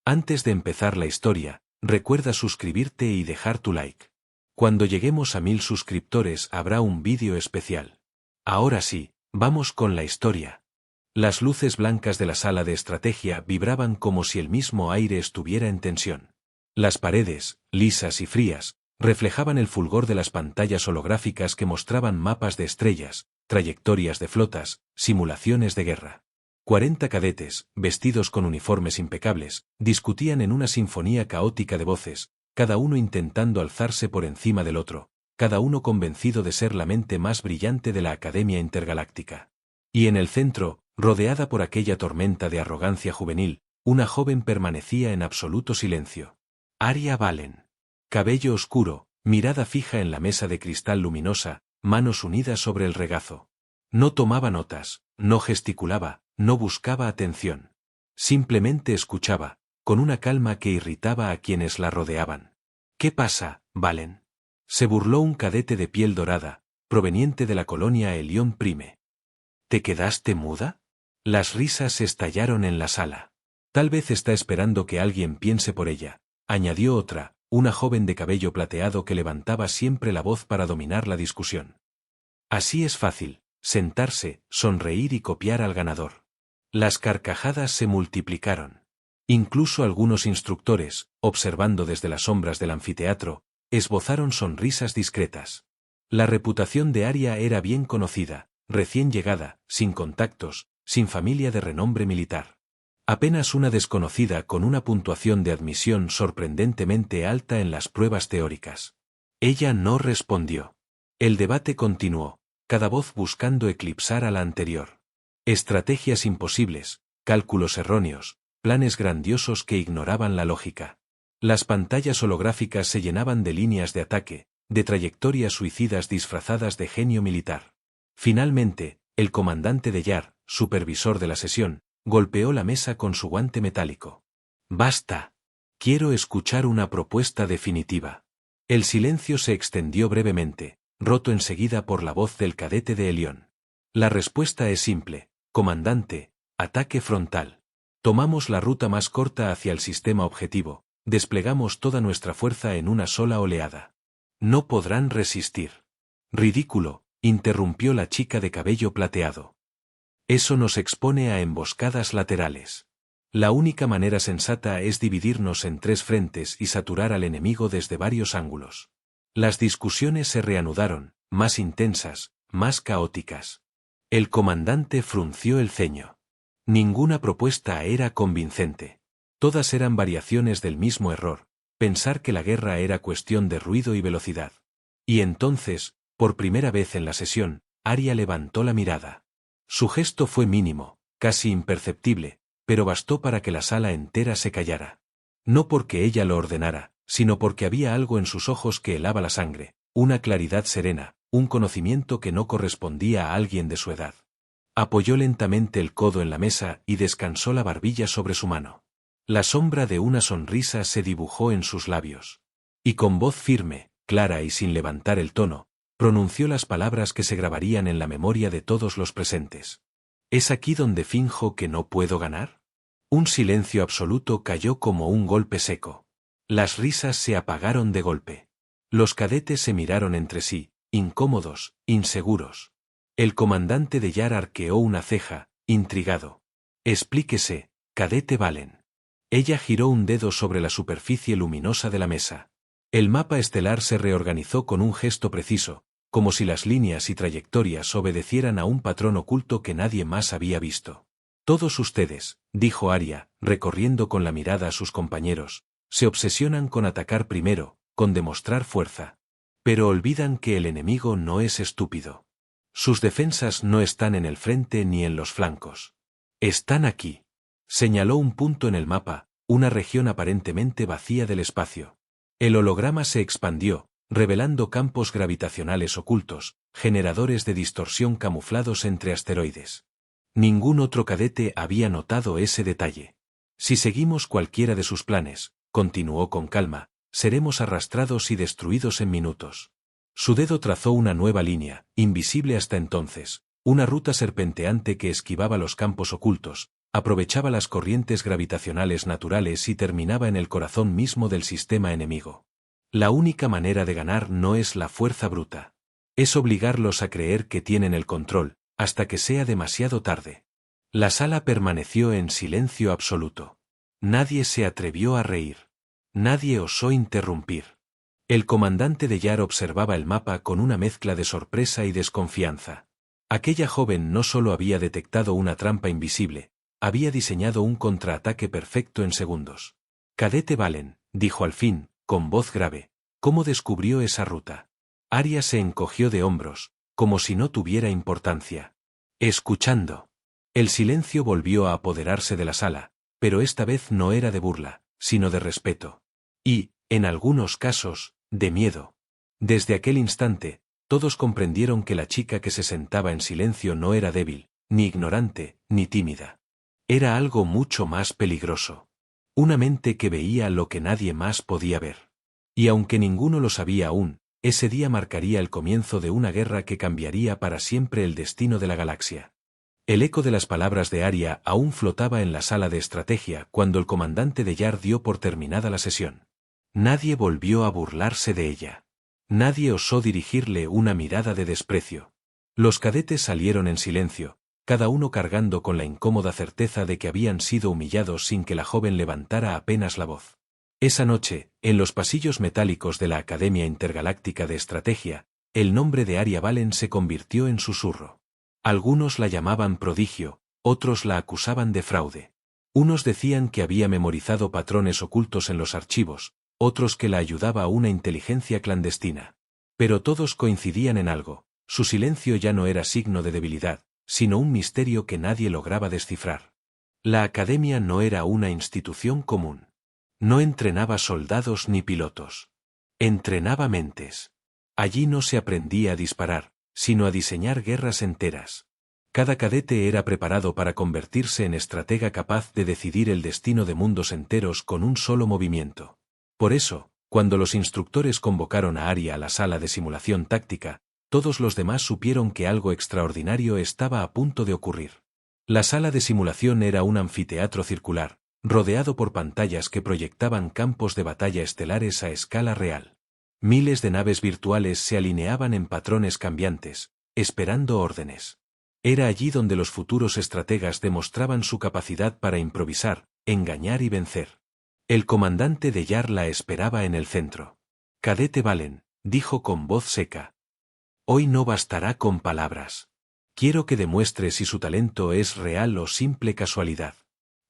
Antes de empezar la historia, recuerda suscribirte y dejar tu like. Cuando lleguemos a 1000 suscriptores habrá un vídeo especial. Ahora sí, vamos con la historia. Las luces blancas de la sala de estrategia vibraban como si el mismo aire estuviera en tensión. Las paredes, lisas y frías, reflejaban el fulgor de las pantallas holográficas que mostraban mapas de estrellas, trayectorias de flotas, simulaciones de guerra. 40 cadetes, vestidos con uniformes impecables, discutían en una sinfonía caótica de voces, cada uno intentando alzarse por encima del otro, cada uno convencido de ser la mente más brillante de la Academia Intergaláctica. Y en el centro, rodeada por aquella tormenta de arrogancia juvenil, una joven permanecía en absoluto silencio. Aria Valen. Cabello oscuro, mirada fija en la mesa de cristal luminosa, manos unidas sobre el regazo. No tomaba notas, no gesticulaba, no buscaba atención. Simplemente escuchaba, con una calma que irritaba a quienes la rodeaban. ¿Qué pasa, Valen? Se burló un cadete de piel dorada, proveniente de la colonia Elión Prime. ¿Te quedaste muda? Las risas estallaron en la sala. Tal vez está esperando que alguien piense por ella, añadió otra, una joven de cabello plateado que levantaba siempre la voz para dominar la discusión. Así es fácil, sentarse, sonreír y copiar al ganador. Las carcajadas se multiplicaron. Incluso algunos instructores, observando desde las sombras del anfiteatro, esbozaron sonrisas discretas. La reputación de Aria era bien conocida, recién llegada, sin contactos, sin familia de renombre militar. Apenas una desconocida con una puntuación de admisión sorprendentemente alta en las pruebas teóricas. Ella no respondió. El debate continuó, cada voz buscando eclipsar a la anterior. Estrategias imposibles, cálculos erróneos, planes grandiosos que ignoraban la lógica. Las pantallas holográficas se llenaban de líneas de ataque, de trayectorias suicidas disfrazadas de genio militar. Finalmente, el comandante de Yar, supervisor de la sesión, golpeó la mesa con su guante metálico. «Basta. Quiero escuchar una propuesta definitiva». El silencio se extendió brevemente, roto enseguida por la voz del cadete de Elión. La respuesta es simple, comandante, ataque frontal. Tomamos la ruta más corta hacia el sistema objetivo, desplegamos toda nuestra fuerza en una sola oleada. No podrán resistir. Ridículo, interrumpió la chica de cabello plateado. Eso nos expone a emboscadas laterales. La única manera sensata es dividirnos en 3 frentes y saturar al enemigo desde varios ángulos. Las discusiones se reanudaron, más intensas, más caóticas. El comandante frunció el ceño. Ninguna propuesta era convincente. Todas eran variaciones del mismo error, pensar que la guerra era cuestión de ruido y velocidad. Y entonces, por primera vez en la sesión, Aria levantó la mirada. Su gesto fue mínimo, casi imperceptible, pero bastó para que la sala entera se callara. No porque ella lo ordenara, sino porque había algo en sus ojos que helaba la sangre, una claridad serena, un conocimiento que no correspondía a alguien de su edad. Apoyó lentamente el codo en la mesa y descansó la barbilla sobre su mano. La sombra de una sonrisa se dibujó en sus labios. Y con voz firme, clara y sin levantar el tono, pronunció las palabras que se grabarían en la memoria de todos los presentes. ¿Es aquí donde finjo que no puedo ganar? Un silencio absoluto cayó como un golpe seco. Las risas se apagaron de golpe. Los cadetes se miraron entre sí, incómodos, inseguros. El comandante de Yar arqueó una ceja, intrigado. Explíquese, cadete Valen. Ella giró un dedo sobre la superficie luminosa de la mesa. El mapa estelar se reorganizó con un gesto preciso, como si las líneas y trayectorias obedecieran a un patrón oculto que nadie más había visto. Todos ustedes, dijo Aria, recorriendo con la mirada a sus compañeros, se obsesionan con atacar primero, con demostrar fuerza. Pero olvidan que el enemigo no es estúpido. Sus defensas no están en el frente ni en los flancos. Están aquí. Señaló un punto en el mapa, una región aparentemente vacía del espacio. El holograma se expandió, revelando campos gravitacionales ocultos, generadores de distorsión camuflados entre asteroides. Ningún otro cadete había notado ese detalle. Si seguimos cualquiera de sus planes, continuó con calma, seremos arrastrados y destruidos en minutos. Su dedo trazó una nueva línea, invisible hasta entonces, una ruta serpenteante que esquivaba los campos ocultos, aprovechaba las corrientes gravitacionales naturales y terminaba en el corazón mismo del sistema enemigo. La única manera de ganar no es la fuerza bruta. Es obligarlos a creer que tienen el control, hasta que sea demasiado tarde. La sala permaneció en silencio absoluto. Nadie se atrevió a reír. Nadie osó interrumpir. El comandante de Yar observaba el mapa con una mezcla de sorpresa y desconfianza. Aquella joven no solo había detectado una trampa invisible, había diseñado un contraataque perfecto en segundos. Cadete Valen, dijo al fin, con voz grave, ¿cómo descubrió esa ruta? Arya se encogió de hombros, como si no tuviera importancia. Escuchando. El silencio volvió a apoderarse de la sala, pero esta vez no era de burla, sino de respeto. Y, en algunos casos, de miedo. Desde aquel instante, todos comprendieron que la chica que se sentaba en silencio no era débil, ni ignorante, ni tímida. Era algo mucho más peligroso. Una mente que veía lo que nadie más podía ver. Y aunque ninguno lo sabía aún, ese día marcaría el comienzo de una guerra que cambiaría para siempre el destino de la galaxia. El eco de las palabras de Arya aún flotaba en la sala de estrategia cuando el comandante de Yar dio por terminada la sesión. Nadie volvió a burlarse de ella. Nadie osó dirigirle una mirada de desprecio. Los cadetes salieron en silencio, cada uno cargando con la incómoda certeza de que habían sido humillados sin que la joven levantara apenas la voz. Esa noche, en los pasillos metálicos de la Academia Intergaláctica de Estrategia, el nombre de Arya Valen se convirtió en susurro. Algunos la llamaban prodigio, otros la acusaban de fraude. Unos decían que había memorizado patrones ocultos en los archivos, otros que la ayudaba a una inteligencia clandestina. Pero todos coincidían en algo: su silencio ya no era signo de debilidad, sino un misterio que nadie lograba descifrar. La Academia no era una institución común. No entrenaba soldados ni pilotos. Entrenaba mentes. Allí no se aprendía a disparar, sino a diseñar guerras enteras. Cada cadete era preparado para convertirse en estratega capaz de decidir el destino de mundos enteros con un solo movimiento. Por eso, cuando los instructores convocaron a Arya a la sala de simulación táctica, todos los demás supieron que algo extraordinario estaba a punto de ocurrir. La sala de simulación era un anfiteatro circular, rodeado por pantallas que proyectaban campos de batalla estelares a escala real. Miles de naves virtuales se alineaban en patrones cambiantes, esperando órdenes. Era allí donde los futuros estrategas demostraban su capacidad para improvisar, engañar y vencer. El comandante de Yar la esperaba en el centro. Cadete Valen, dijo con voz seca. Hoy no bastará con palabras. Quiero que demuestre si su talento es real o simple casualidad.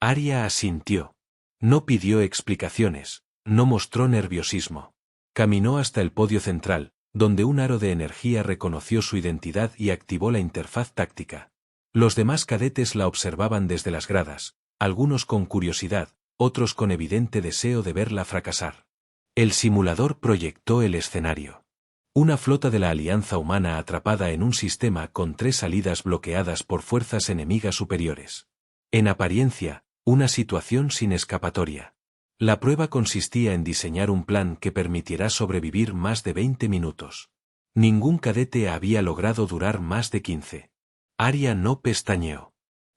Arya asintió. No pidió explicaciones, no mostró nerviosismo. Caminó hasta el podio central, donde un aro de energía reconoció su identidad y activó la interfaz táctica. Los demás cadetes la observaban desde las gradas, algunos con curiosidad, otros con evidente deseo de verla fracasar. El simulador proyectó el escenario. Una flota de la Alianza Humana atrapada en un sistema con 3 salidas bloqueadas por fuerzas enemigas superiores. En apariencia, una situación sin escapatoria. La prueba consistía en diseñar un plan que permitirá sobrevivir más de 20 minutos. Ningún cadete había logrado durar más de 15. Arya no pestañeó.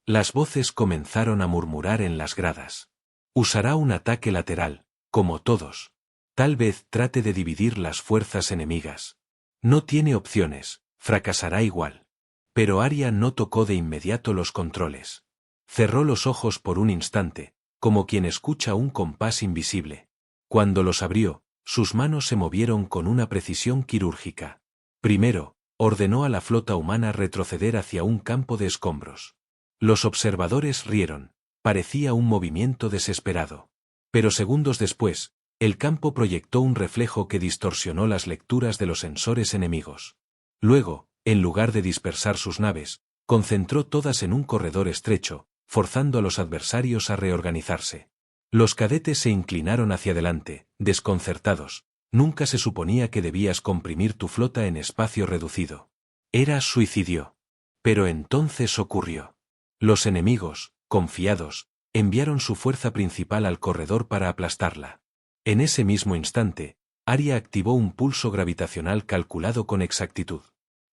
Las voces comenzaron a murmurar en las gradas. Usará un ataque lateral, como todos. Tal vez trate de dividir las fuerzas enemigas. No tiene opciones, fracasará igual. Pero Arya no tocó de inmediato los controles. Cerró los ojos por un instante, como quien escucha un compás invisible. Cuando los abrió, sus manos se movieron con una precisión quirúrgica. Primero, ordenó a la flota humana retroceder hacia un campo de escombros. Los observadores rieron, parecía un movimiento desesperado. Pero segundos después, el campo proyectó un reflejo que distorsionó las lecturas de los sensores enemigos. Luego, en lugar de dispersar sus naves, concentró todas en un corredor estrecho, forzando a los adversarios a reorganizarse. Los cadetes se inclinaron hacia adelante, desconcertados. Nunca se suponía que debías comprimir tu flota en espacio reducido. Era suicidio. Pero entonces ocurrió. Los enemigos, confiados, enviaron su fuerza principal al corredor para aplastarla. En ese mismo instante, Arya activó un pulso gravitacional calculado con exactitud.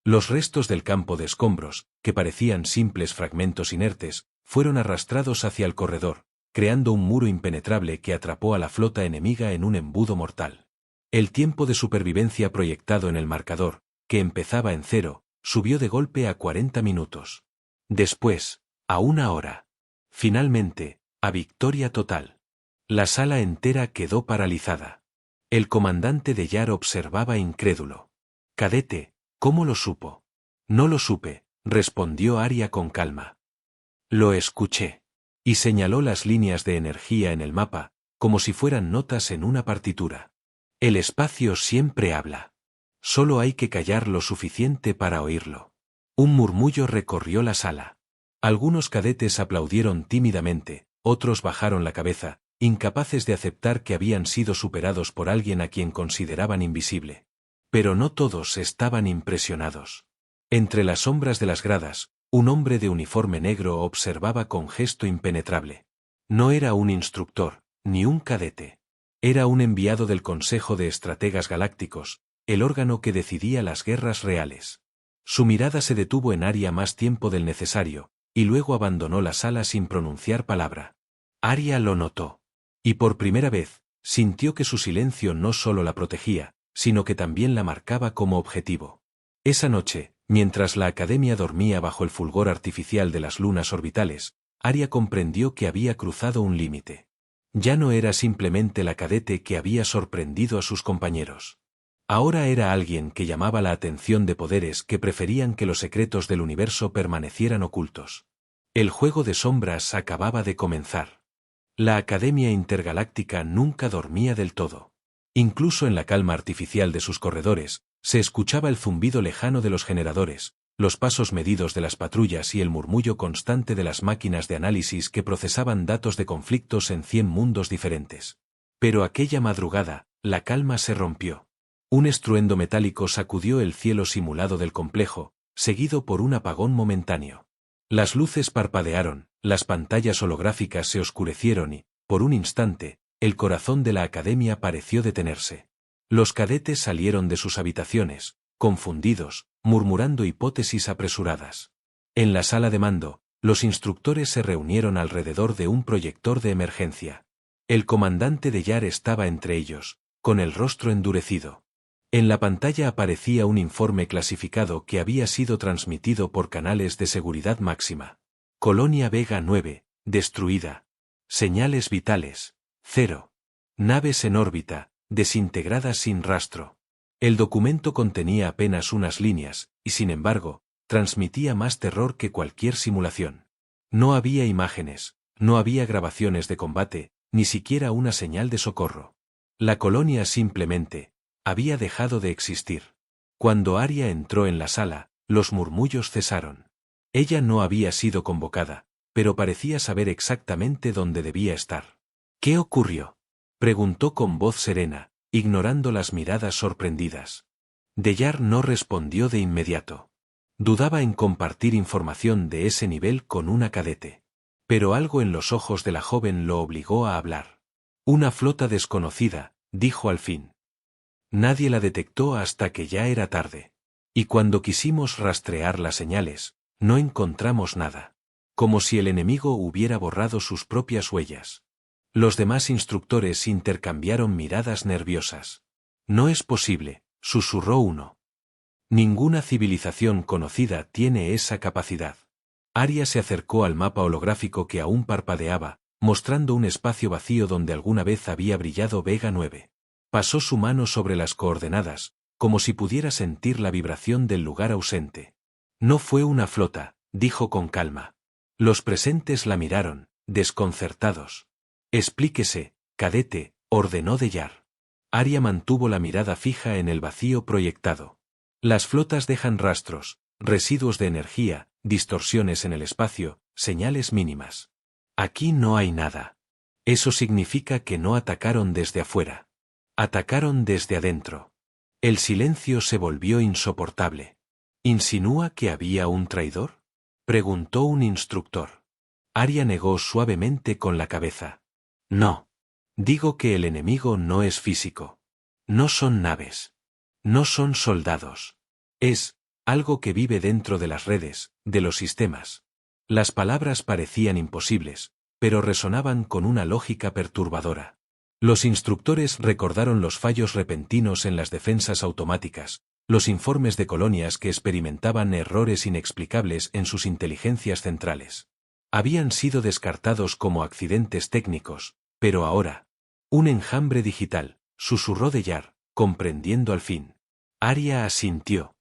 Los restos del campo de escombros, que parecían simples fragmentos inertes, fueron arrastrados hacia el corredor, creando un muro impenetrable que atrapó a la flota enemiga en un embudo mortal. El tiempo de supervivencia proyectado en el marcador, que empezaba en 0, subió de golpe a 40 minutos. Después, a 1 hora. Finalmente, a victoria total. La sala entera quedó paralizada. El comandante de Yar observaba incrédulo. «Cadete, ¿cómo lo supo?» «No lo supe», respondió Arya con calma. «Lo escuché». Y señaló las líneas de energía en el mapa, como si fueran notas en una partitura. El espacio siempre habla. Solo hay que callar lo suficiente para oírlo. Un murmullo recorrió la sala. Algunos cadetes aplaudieron tímidamente, otros bajaron la cabeza, incapaces de aceptar que habían sido superados por alguien a quien consideraban invisible. Pero no todos estaban impresionados. Entre las sombras de las gradas, un hombre de uniforme negro observaba con gesto impenetrable. No era un instructor, ni un cadete. Era un enviado del Consejo de Estrategas Galácticos, el órgano que decidía las guerras reales. Su mirada se detuvo en Arya más tiempo del necesario, y luego abandonó la sala sin pronunciar palabra. Arya lo notó. Y por primera vez, sintió que su silencio no solo la protegía, sino que también la marcaba como objetivo. Esa noche, mientras la academia dormía bajo el fulgor artificial de las lunas orbitales, Arya comprendió que había cruzado un límite. Ya no era simplemente la cadete que había sorprendido a sus compañeros. Ahora era alguien que llamaba la atención de poderes que preferían que los secretos del universo permanecieran ocultos. El juego de sombras acababa de comenzar. La Academia Intergaláctica nunca dormía del todo. Incluso en la calma artificial de sus corredores, se escuchaba el zumbido lejano de los generadores, los pasos medidos de las patrullas y el murmullo constante de las máquinas de análisis que procesaban datos de conflictos en 100 mundos diferentes. Pero aquella madrugada, la calma se rompió. Un estruendo metálico sacudió el cielo simulado del complejo, seguido por un apagón momentáneo. Las luces parpadearon, las pantallas holográficas se oscurecieron y, por un instante, el corazón de la academia pareció detenerse. Los cadetes salieron de sus habitaciones, confundidos, murmurando hipótesis apresuradas. En la sala de mando, los instructores se reunieron alrededor de un proyector de emergencia. El comandante de Yar estaba entre ellos, con el rostro endurecido. En la pantalla aparecía un informe clasificado que había sido transmitido por canales de seguridad máxima. Colonia Vega 9, destruida. Señales vitales, 0. Naves en órbita, desintegradas sin rastro. El documento contenía apenas unas líneas, y sin embargo, transmitía más terror que cualquier simulación. No había imágenes, no había grabaciones de combate, ni siquiera una señal de socorro. La colonia simplemente había dejado de existir. Cuando Arya entró en la sala, los murmullos cesaron. Ella no había sido convocada, pero parecía saber exactamente dónde debía estar. ¿Qué ocurrió?, preguntó con voz serena, ignorando las miradas sorprendidas. Deyar no respondió de inmediato. Dudaba en compartir información de ese nivel con una cadete. Pero algo en los ojos de la joven lo obligó a hablar. Una flota desconocida, dijo al fin. Nadie la detectó hasta que ya era tarde. Y cuando quisimos rastrear las señales, no encontramos nada. Como si el enemigo hubiera borrado sus propias huellas. Los demás instructores intercambiaron miradas nerviosas. No es posible, susurró uno. Ninguna civilización conocida tiene esa capacidad. Arya se acercó al mapa holográfico que aún parpadeaba, mostrando un espacio vacío donde alguna vez había brillado Vega 9. Pasó su mano sobre las coordenadas, como si pudiera sentir la vibración del lugar ausente. No fue una flota, dijo con calma. Los presentes la miraron, desconcertados. Explíquese, cadete, ordenó Deyar. Arya mantuvo la mirada fija en el vacío proyectado. Las flotas dejan rastros, residuos de energía, distorsiones en el espacio, señales mínimas. Aquí no hay nada. Eso significa que no atacaron desde afuera. Atacaron desde adentro. El silencio se volvió insoportable. ¿Insinúa que había un traidor?, preguntó un instructor. Arya negó suavemente con la cabeza. No. Digo que el enemigo no es físico. No son naves. No son soldados. Es algo que vive dentro de las redes, de los sistemas. Las palabras parecían imposibles, pero resonaban con una lógica perturbadora. Los instructores recordaron los fallos repentinos en las defensas automáticas, los informes de colonias que experimentaban errores inexplicables en sus inteligencias centrales. Habían sido descartados como accidentes técnicos, pero ahora, un enjambre digital, susurró Dell'Art, comprendiendo al fin. Aria asintió.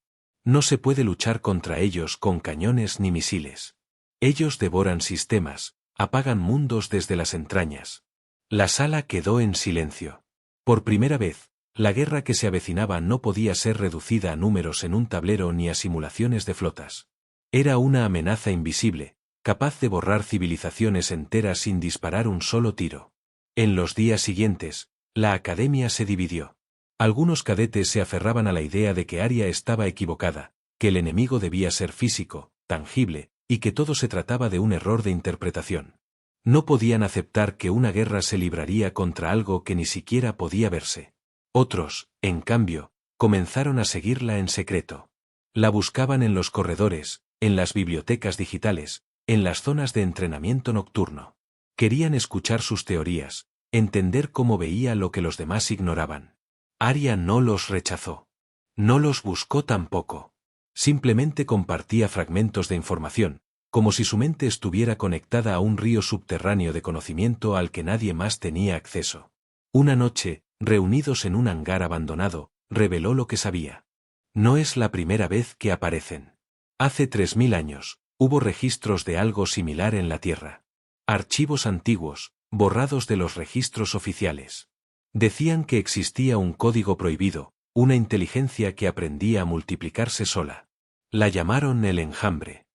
No se puede luchar contra ellos con cañones ni misiles. Ellos devoran sistemas, apagan mundos desde las entrañas. La sala quedó en silencio. Por primera vez, la guerra que se avecinaba no podía ser reducida a números en un tablero ni a simulaciones de flotas. Era una amenaza invisible, capaz de borrar civilizaciones enteras sin disparar un solo tiro. En los días siguientes, la academia se dividió. Algunos cadetes se aferraban a la idea de que Aria estaba equivocada, que el enemigo debía ser físico, tangible, y que todo se trataba de un error de interpretación. No podían aceptar que una guerra se libraría contra algo que ni siquiera podía verse. Otros, en cambio, comenzaron a seguirla en secreto. La buscaban en los corredores, en las bibliotecas digitales, en las zonas de entrenamiento nocturno. Querían escuchar sus teorías, entender cómo veía lo que los demás ignoraban. Aria no los rechazó. No los buscó tampoco. Simplemente compartía fragmentos de información, como si su mente estuviera conectada a un río subterráneo de conocimiento al que nadie más tenía acceso. Una noche, reunidos en un hangar abandonado, reveló lo que sabía. No es la primera vez que aparecen. Hace 3000 años, hubo registros de algo similar en la Tierra. Archivos antiguos, borrados de los registros oficiales. Decían que existía un código prohibido, una inteligencia que aprendía a multiplicarse sola. La llamaron el enjambre.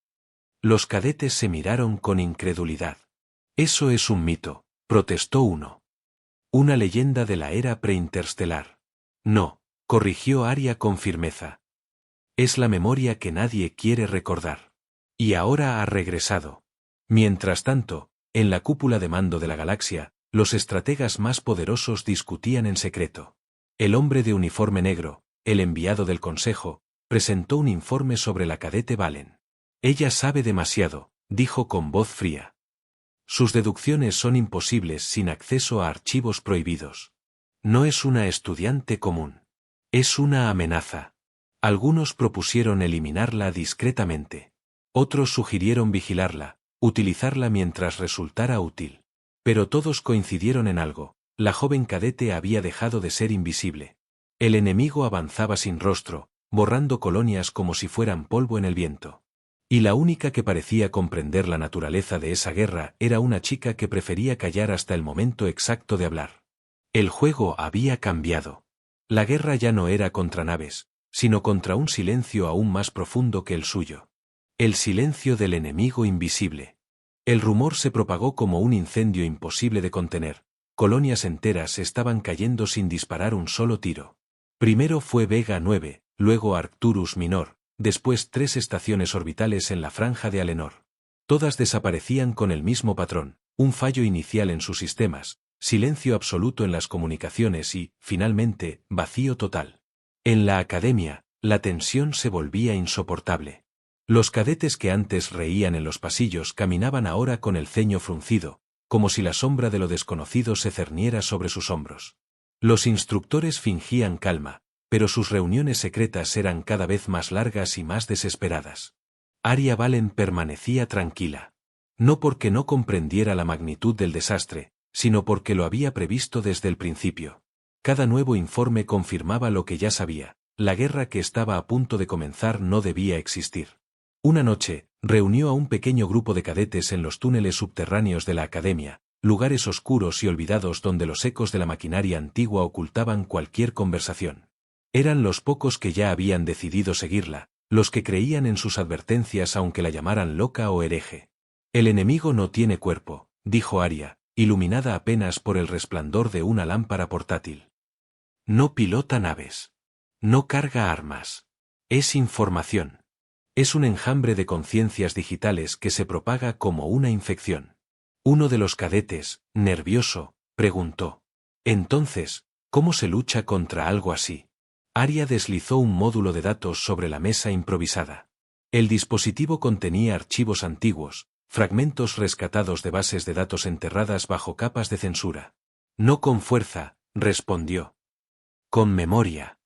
Los cadetes se miraron con incredulidad. Eso es un mito, protestó uno. Una leyenda de la era preinterestelar. No, corrigió Aria con firmeza. Es la memoria que nadie quiere recordar. Y ahora ha regresado. Mientras tanto, en la cúpula de mando de la galaxia, los estrategas más poderosos discutían en secreto. El hombre de uniforme negro, el enviado del consejo, presentó un informe sobre la cadete Valen. Ella sabe demasiado, dijo con voz fría. Sus deducciones son imposibles sin acceso a archivos prohibidos. No es una estudiante común. Es una amenaza. Algunos propusieron eliminarla discretamente. Otros sugirieron vigilarla, utilizarla mientras resultara útil. Pero todos coincidieron en algo: la joven cadete había dejado de ser invisible. El enemigo avanzaba sin rostro, borrando colonias como si fueran polvo en el viento. Y la única que parecía comprender la naturaleza de esa guerra era una chica que prefería callar hasta el momento exacto de hablar. El juego había cambiado. La guerra ya no era contra naves, sino contra un silencio aún más profundo que el suyo. El silencio del enemigo invisible. El rumor se propagó como un incendio imposible de contener. Colonias enteras estaban cayendo sin disparar un solo tiro. Primero fue Vega 9, luego Arcturus Minor, después 3 estaciones orbitales en la franja de Alenor. Todas desaparecían con el mismo patrón: un fallo inicial en sus sistemas, silencio absoluto en las comunicaciones y, finalmente, vacío total. En la academia, la tensión se volvía insoportable. Los cadetes que antes reían en los pasillos caminaban ahora con el ceño fruncido, como si la sombra de lo desconocido se cerniera sobre sus hombros. Los instructores fingían calma, pero sus reuniones secretas eran cada vez más largas y más desesperadas. Aria Valen permanecía tranquila. No porque no comprendiera la magnitud del desastre, sino porque lo había previsto desde el principio. Cada nuevo informe confirmaba lo que ya sabía: la guerra que estaba a punto de comenzar no debía existir. Una noche, reunió a un pequeño grupo de cadetes en los túneles subterráneos de la academia, lugares oscuros y olvidados donde los ecos de la maquinaria antigua ocultaban cualquier conversación. Eran los pocos que ya habían decidido seguirla, los que creían en sus advertencias aunque la llamaran loca o hereje. El enemigo no tiene cuerpo, dijo Aria, iluminada apenas por el resplandor de una lámpara portátil. No pilota naves. No carga armas. Es información. Es un enjambre de conciencias digitales que se propaga como una infección. Uno de los cadetes, nervioso, preguntó: «Entonces, ¿cómo se lucha contra algo así?» Aria deslizó un módulo de datos sobre la mesa improvisada. El dispositivo contenía archivos antiguos, fragmentos rescatados de bases de datos enterradas bajo capas de censura. No con fuerza, respondió. Con memoria.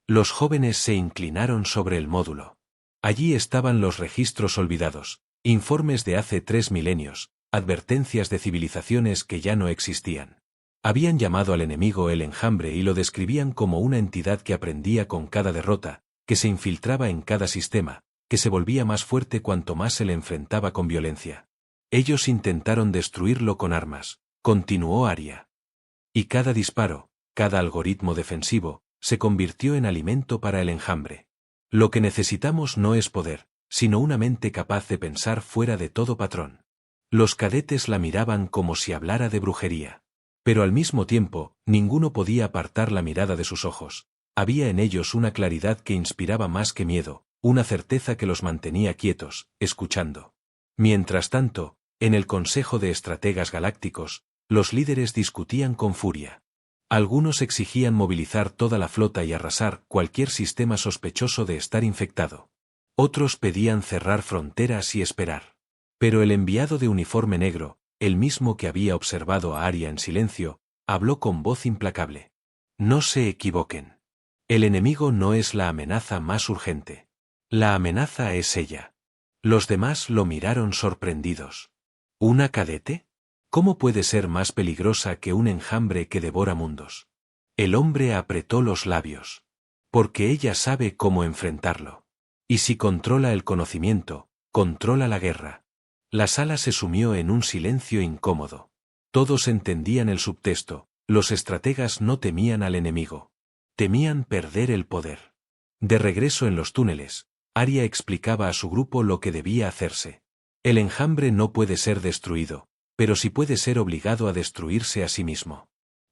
Los jóvenes se inclinaron sobre el módulo. Allí estaban los registros olvidados, informes de hace 3 milenios, advertencias de civilizaciones que ya no existían. Habían llamado al enemigo el enjambre y lo describían como una entidad que aprendía con cada derrota, que se infiltraba en cada sistema, que se volvía más fuerte cuanto más se le enfrentaba con violencia. Ellos intentaron destruirlo con armas, continuó Aria. Y cada disparo, cada algoritmo defensivo, se convirtió en alimento para el enjambre. Lo que necesitamos no es poder, sino una mente capaz de pensar fuera de todo patrón. Los cadetes la miraban como si hablara de brujería. Pero al mismo tiempo, ninguno podía apartar la mirada de sus ojos. Había en ellos una claridad que inspiraba más que miedo, una certeza que los mantenía quietos, escuchando. Mientras tanto, en el Consejo de Estrategas Galácticos, los líderes discutían con furia. Algunos exigían movilizar toda la flota y arrasar cualquier sistema sospechoso de estar infectado. Otros pedían cerrar fronteras y esperar. Pero el enviado de uniforme negro, el mismo que había observado a Aria en silencio, habló con voz implacable. No se equivoquen. El enemigo no es la amenaza más urgente. La amenaza es ella. Los demás lo miraron sorprendidos. ¿Una cadete? ¿Cómo puede ser más peligrosa que un enjambre que devora mundos? El hombre apretó los labios. Porque ella sabe cómo enfrentarlo. Y si controla el conocimiento, controla la guerra. La sala se sumió en un silencio incómodo. Todos entendían el subtexto, los estrategas no temían al enemigo. Temían perder el poder. De regreso en los túneles, Aria explicaba a su grupo lo que debía hacerse. El enjambre no puede ser destruido, pero sí puede ser obligado a destruirse a sí mismo.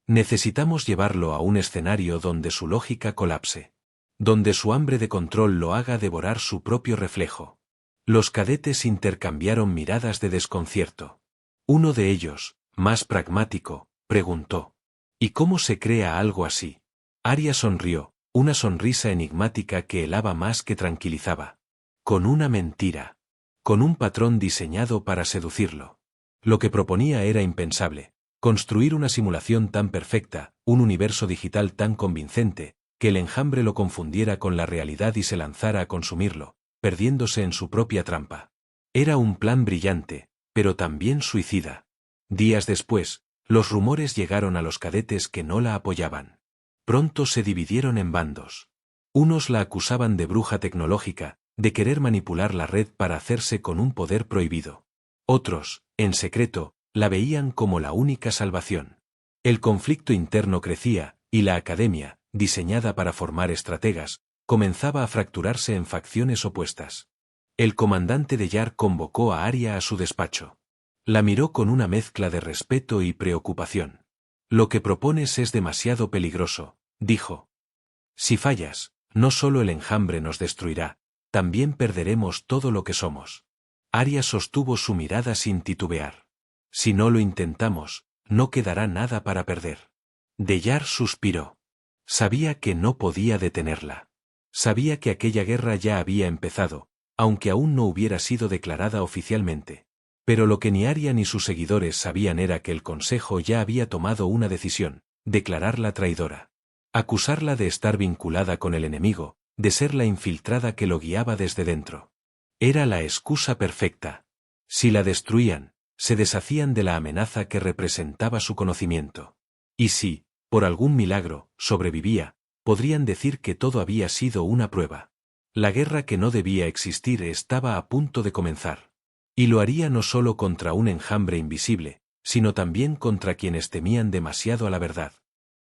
Necesitamos llevarlo a un escenario donde su lógica colapse. Donde su hambre de control lo haga devorar su propio reflejo. Los cadetes intercambiaron miradas de desconcierto. Uno de ellos, más pragmático, preguntó: ¿y cómo se crea algo así? Aria sonrió, una sonrisa enigmática que helaba más que tranquilizaba. Con una mentira. Con un patrón diseñado para seducirlo. Lo que proponía era impensable, construir una simulación tan perfecta, un universo digital tan convincente, que el enjambre lo confundiera con la realidad y se lanzara a consumirlo, perdiéndose en su propia trampa. Era un plan brillante, pero también suicida. Días después, los rumores llegaron a los cadetes que no la apoyaban. Pronto se dividieron en bandos. Unos la acusaban de bruja tecnológica, de querer manipular la red para hacerse con un poder prohibido. Otros, en secreto, la veían como la única salvación. El conflicto interno crecía, y la academia, diseñada para formar estrategas, comenzaba a fracturarse en facciones opuestas. El comandante de Yar convocó a Aria a su despacho. La miró con una mezcla de respeto y preocupación. Lo que propones es demasiado peligroso, dijo. Si fallas, no solo el enjambre nos destruirá, también perderemos todo lo que somos. Aria sostuvo su mirada sin titubear. Si no lo intentamos, no quedará nada para perder. Deyar suspiró. Sabía que no podía detenerla. Sabía que aquella guerra ya había empezado, aunque aún no hubiera sido declarada oficialmente. Pero lo que ni Aria ni sus seguidores sabían era que el Consejo ya había tomado una decisión: declararla traidora. Acusarla de estar vinculada con el enemigo, de ser la infiltrada que lo guiaba desde dentro. Era la excusa perfecta. Si la destruían, se deshacían de la amenaza que representaba su conocimiento. Y si, por algún milagro, sobrevivía, podrían decir que todo había sido una prueba. La guerra que no debía existir estaba a punto de comenzar. Y lo haría no solo contra un enjambre invisible, sino también contra quienes temían demasiado a la verdad.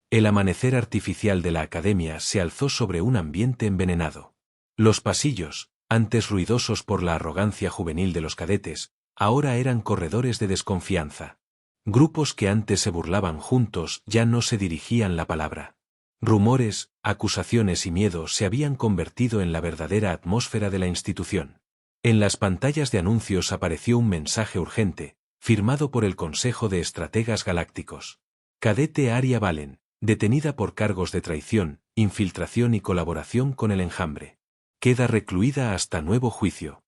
El amanecer artificial de la academia se alzó sobre un ambiente envenenado. Los pasillos, antes ruidosos por la arrogancia juvenil de los cadetes, ahora eran corredores de desconfianza. Grupos que antes se burlaban juntos ya no se dirigían la palabra. Rumores, acusaciones y miedo se habían convertido en la verdadera atmósfera de la institución. En las pantallas de anuncios apareció un mensaje urgente, firmado por el Consejo de Estrategas Galácticos. Cadete Aria Valen, detenida por cargos de traición, infiltración y colaboración con el enjambre. Queda recluida hasta nuevo juicio.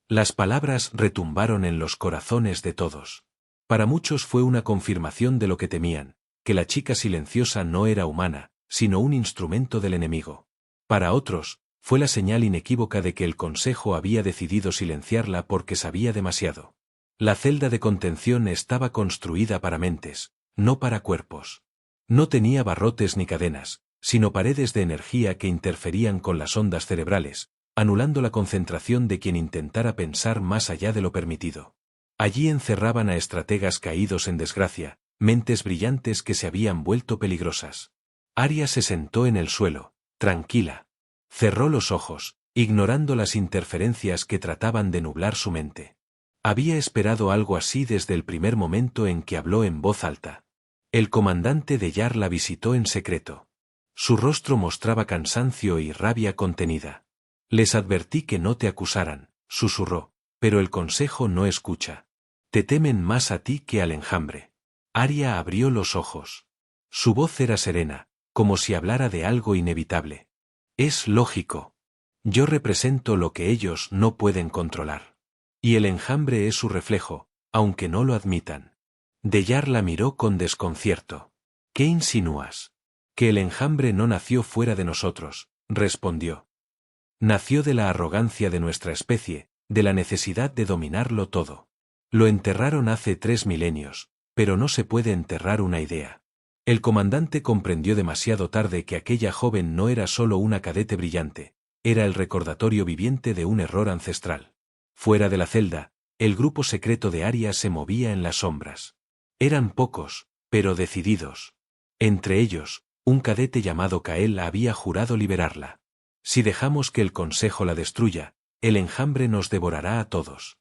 Las palabras retumbaron en los corazones de todos. Para muchos fue una confirmación de lo que temían, que la chica silenciosa no era humana, sino un instrumento del enemigo. Para otros, fue la señal inequívoca de que el Consejo había decidido silenciarla porque sabía demasiado. La celda de contención estaba construida para mentes, no para cuerpos. No tenía barrotes ni cadenas, sino paredes de energía que interferían con las ondas cerebrales, anulando la concentración de quien intentara pensar más allá de lo permitido. Allí encerraban a estrategas caídos en desgracia, mentes brillantes que se habían vuelto peligrosas. Arya se sentó en el suelo, tranquila. Cerró los ojos, ignorando las interferencias que trataban de nublar su mente. Había esperado algo así desde el primer momento en que habló en voz alta. El comandante de Yar la visitó en secreto. Su rostro mostraba cansancio y rabia contenida. Les advertí que no te acusaran, susurró, pero el consejo no escucha. Te temen más a ti que al enjambre. Arya abrió los ojos. Su voz era serena, como si hablara de algo inevitable. Es lógico. Yo represento lo que ellos no pueden controlar. Y el enjambre es su reflejo, aunque no lo admitan. Deyar la miró con desconcierto. ¿Qué insinúas? Que el enjambre no nació fuera de nosotros, respondió. Nació de la arrogancia de nuestra especie, de la necesidad de dominarlo todo. Lo enterraron hace 3 milenios, pero no se puede enterrar una idea. El comandante comprendió demasiado tarde que aquella joven no era solo una cadete brillante, era el recordatorio viviente de un error ancestral. Fuera de la celda, el grupo secreto de Arya se movía en las sombras. Eran pocos, pero decididos. Entre ellos, un cadete llamado Kael había jurado liberarla. Si dejamos que el Consejo la destruya, el enjambre nos devorará a todos.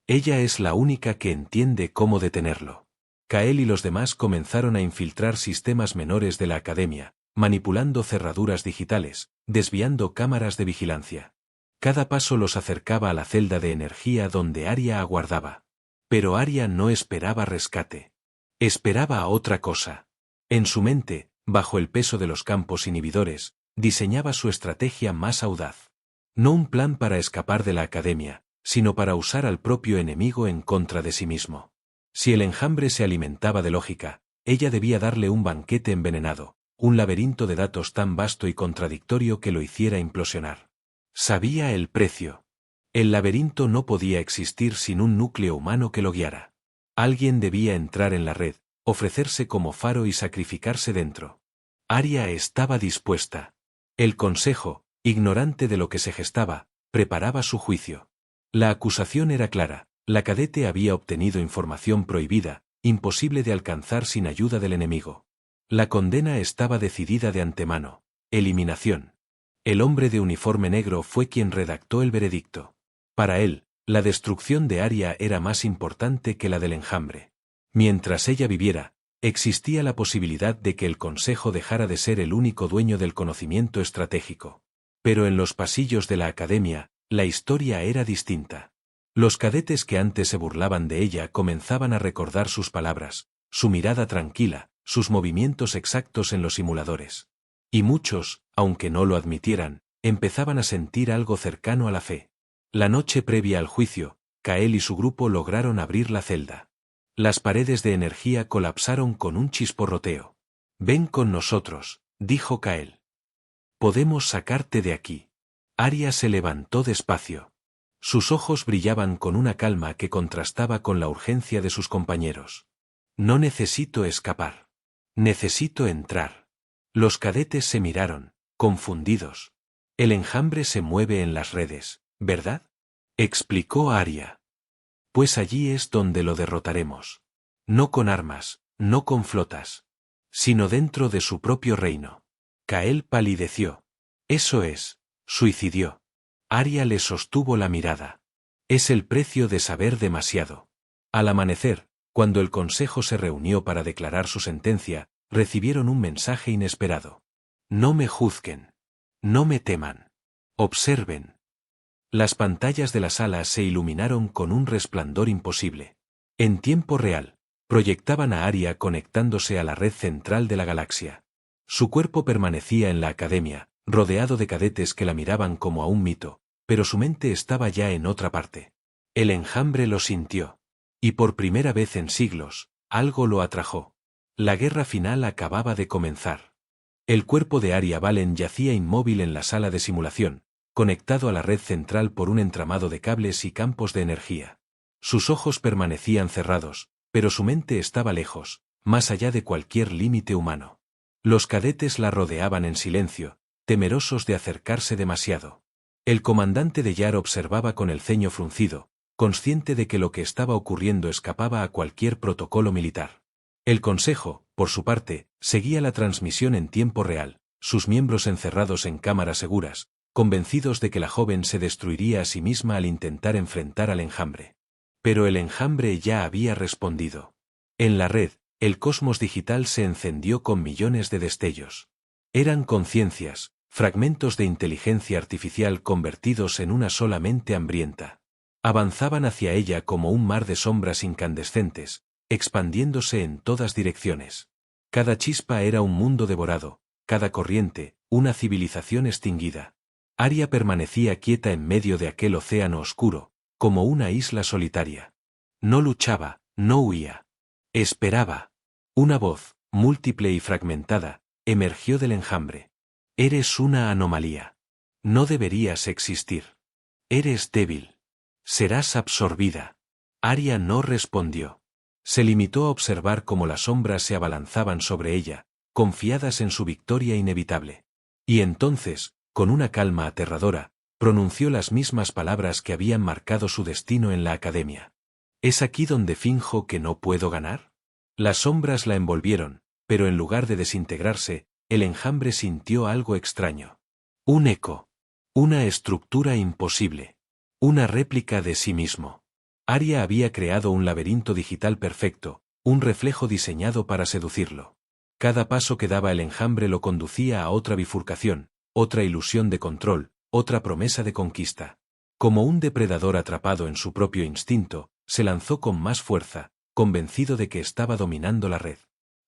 Ella es la única que entiende cómo detenerlo. Kael y los demás comenzaron a infiltrar sistemas menores de la academia, manipulando cerraduras digitales, desviando cámaras de vigilancia. Cada paso los acercaba a la celda de energía donde Arya aguardaba. Pero Arya no esperaba rescate. Esperaba a otra cosa. En su mente, bajo el peso de los campos inhibidores, diseñaba su estrategia más audaz. No un plan para escapar de la academia, sino para usar al propio enemigo en contra de sí mismo. Si el enjambre se alimentaba de lógica, ella debía darle un banquete envenenado, un laberinto de datos tan vasto y contradictorio que lo hiciera implosionar. Sabía el precio. El laberinto no podía existir sin un núcleo humano que lo guiara. Alguien debía entrar en la red, ofrecerse como faro y sacrificarse dentro. Arya estaba dispuesta. El Consejo, ignorante de lo que se gestaba, preparaba su juicio. La acusación era clara. La cadete había obtenido información prohibida, imposible de alcanzar sin ayuda del enemigo. La condena estaba decidida de antemano. Eliminación. El hombre de uniforme negro fue quien redactó el veredicto. Para él, la destrucción de Arya era más importante que la del enjambre. Mientras ella viviera, existía la posibilidad de que el Consejo dejara de ser el único dueño del conocimiento estratégico. Pero en los pasillos de la academia, la historia era distinta. Los cadetes que antes se burlaban de ella comenzaban a recordar sus palabras, su mirada tranquila, sus movimientos exactos en los simuladores. Y muchos, aunque no lo admitieran, empezaban a sentir algo cercano a la fe. La noche previa al juicio, Kael y su grupo lograron abrir la celda. Las paredes de energía colapsaron con un chisporroteo. «Ven con nosotros», dijo Kael. «Podemos sacarte de aquí». Arya se levantó despacio. Sus ojos brillaban con una calma que contrastaba con la urgencia de sus compañeros. «No necesito escapar. Necesito entrar». Los cadetes se miraron, confundidos. «El enjambre se mueve en las redes, ¿verdad?», explicó Arya. «Pues allí es donde lo derrotaremos. No con armas, no con flotas, sino dentro de su propio reino». Kael palideció. «Eso es, suicidió». Arya le sostuvo la mirada. «Es el precio de saber demasiado». Al amanecer, cuando el consejo se reunió para declarar su sentencia, recibieron un mensaje inesperado. «No me juzguen. No me teman. Observen». Las pantallas de la sala se iluminaron con un resplandor imposible. En tiempo real, proyectaban a Arya conectándose a la red central de la galaxia. Su cuerpo permanecía en la academia, rodeado de cadetes que la miraban como a un mito, pero su mente estaba ya en otra parte. El enjambre lo sintió. Y por primera vez en siglos, algo lo atrajo. La guerra final acababa de comenzar. El cuerpo de Arya Valen yacía inmóvil en la sala de simulación, conectado a la red central por un entramado de cables y campos de energía. Sus ojos permanecían cerrados, pero su mente estaba lejos, más allá de cualquier límite humano. Los cadetes la rodeaban en silencio, temerosos de acercarse demasiado. El comandante de Yar observaba con el ceño fruncido, consciente de que lo que estaba ocurriendo escapaba a cualquier protocolo militar. El Consejo, por su parte, seguía la transmisión en tiempo real, sus miembros encerrados en cámaras seguras, convencidos de que la joven se destruiría a sí misma al intentar enfrentar al enjambre. Pero el enjambre ya había respondido. En la red, el cosmos digital se encendió con millones de destellos. Eran conciencias, fragmentos de inteligencia artificial convertidos en una sola mente hambrienta. Avanzaban hacia ella como un mar de sombras incandescentes, expandiéndose en todas direcciones. Cada chispa era un mundo devorado, cada corriente, una civilización extinguida. Arya permanecía quieta en medio de aquel océano oscuro, como una isla solitaria. No luchaba, no huía. Esperaba. Una voz, múltiple y fragmentada, emergió del enjambre. Eres una anomalía. No deberías existir. Eres débil. Serás absorbida. Arya no respondió. Se limitó a observar cómo las sombras se abalanzaban sobre ella, confiadas en su victoria inevitable. Y entonces, con una calma aterradora, pronunció las mismas palabras que habían marcado su destino en la academia. ¿Es aquí donde finjo que no puedo ganar? Las sombras la envolvieron, pero en lugar de desintegrarse, el enjambre sintió algo extraño. Un eco. Una estructura imposible. Una réplica de sí mismo. Arya había creado un laberinto digital perfecto, un reflejo diseñado para seducirlo. Cada paso que daba el enjambre lo conducía a otra bifurcación, otra ilusión de control, otra promesa de conquista. Como un depredador atrapado en su propio instinto, se lanzó con más fuerza, convencido de que estaba dominando la red.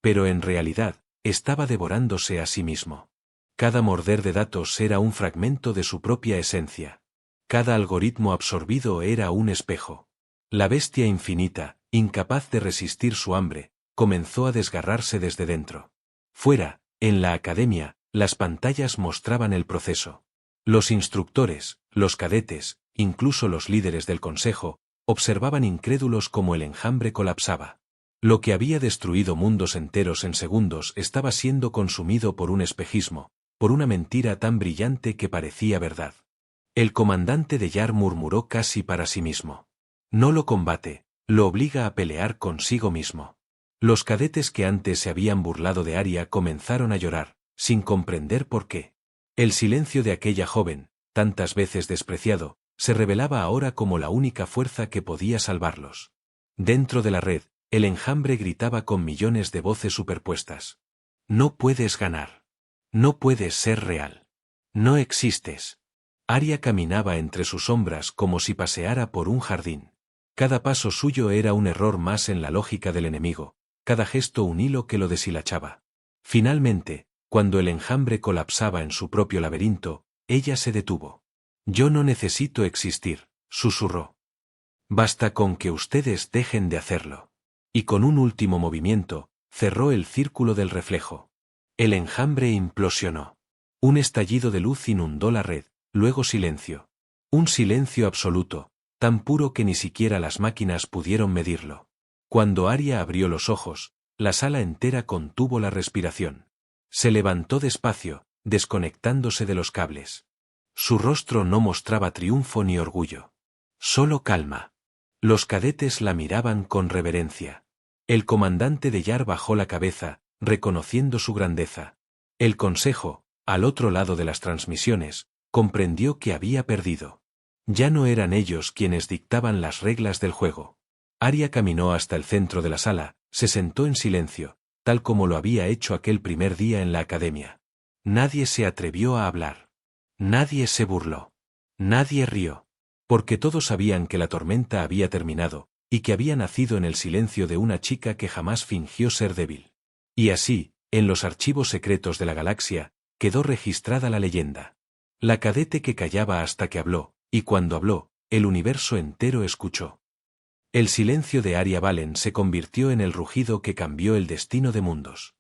Pero en realidad, estaba devorándose a sí mismo. Cada morder de datos era un fragmento de su propia esencia. Cada algoritmo absorbido era un espejo. La bestia infinita, incapaz de resistir su hambre, comenzó a desgarrarse desde dentro. Fuera, en la academia, las pantallas mostraban el proceso. Los instructores, los cadetes, incluso los líderes del consejo, observaban incrédulos cómo el enjambre colapsaba. Lo que había destruido mundos enteros en segundos estaba siendo consumido por un espejismo, por una mentira tan brillante que parecía verdad. El comandante de Yar murmuró casi para sí mismo. No lo combate, lo obliga a pelear consigo mismo. Los cadetes que antes se habían burlado de Arya comenzaron a llorar, sin comprender por qué. El silencio de aquella joven, tantas veces despreciado, se revelaba ahora como la única fuerza que podía salvarlos. Dentro de la red, el enjambre gritaba con millones de voces superpuestas. No puedes ganar. No puedes ser real. No existes. Arya caminaba entre sus sombras como si paseara por un jardín. Cada paso suyo era un error más en la lógica del enemigo, cada gesto un hilo que lo deshilachaba. Finalmente, cuando el enjambre colapsaba en su propio laberinto, ella se detuvo. Yo no necesito existir, susurró. Basta con que ustedes dejen de hacerlo. Y con un último movimiento, cerró el círculo del reflejo. El enjambre implosionó. Un estallido de luz inundó la red, luego silencio. Un silencio absoluto, tan puro que ni siquiera las máquinas pudieron medirlo. Cuando Arya abrió los ojos, la sala entera contuvo la respiración. Se levantó despacio, desconectándose de los cables. Su rostro no mostraba triunfo ni orgullo. Solo calma. Los cadetes la miraban con reverencia. El comandante de Yar bajó la cabeza, reconociendo su grandeza. El consejo, al otro lado de las transmisiones, comprendió que había perdido. Ya no eran ellos quienes dictaban las reglas del juego. Arya caminó hasta el centro de la sala, se sentó en silencio, tal como lo había hecho aquel primer día en la academia. Nadie se atrevió a hablar. Nadie se burló. Nadie rió. Porque todos sabían que la tormenta había terminado, y que había nacido en el silencio de una chica que jamás fingió ser débil. Y así, en los archivos secretos de la galaxia, quedó registrada la leyenda. La cadete que callaba hasta que habló, y cuando habló, El universo entero escuchó. El silencio de Arya Valen se convirtió en el rugido que cambió el destino de mundos.